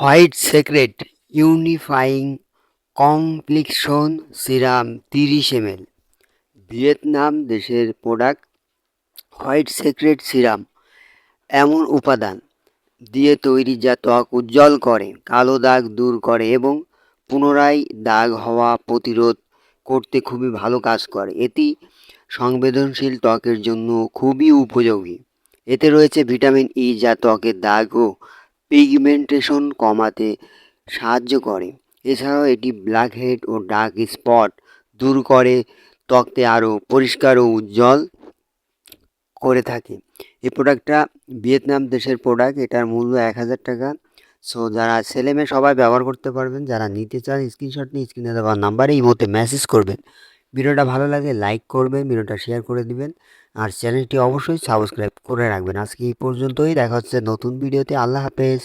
White secret unifying complexion serum 30 ml। Vietnam দেশের product. White secret serum এমন উপাদান দিয়ে তৈরি যা ত্বক উজ্জ্বল করে, কালো দাগ দূর করে এবং পুনরায় দাগ হওয়া প্রতিরোধ করতে খুবই ভালো কাজ করে। এটি সংবেদনশীল ত্বকের জন্য খুবই উপযোগী। এতে রয়েছে ভিটামিন ই যা ত্বকের দাগ ও পিগমেন্টেশন কমাতে সাহায্য করে। এছাড়াও এটি ব্ল্যাকহেড ও ডার্ক স্পট দূর করে, ত্বককে আরও পরিষ্কার ও উজ্জ্বল করে থাকে। এই প্রোডাক্টটা ভিয়েতনাম দেশের প্রোডাক্ট। এটার মূল্য 1000 টাকা। সো যারা ছেলেমেয়ে সবাই ব্যবহার করতে পারবেন। যারা নিতে চান স্ক্রিনশট নিয়ে স্ক্রিনে দেওয়া নাম্বারে এই মুহূর্তে মেসেজ করবেন। ভিডিওটা ভালো লাগে লাইক করবেন, ভিডিওটা শেয়ার করে দিবেন আর চ্যানেলটি অবশ্যই সাবস্ক্রাইব করে রাখবেন। আজকে এই পর্যন্তই, দেখা হচ্ছে নতুন ভিডিওতে। আল্লাহ হাফেজ।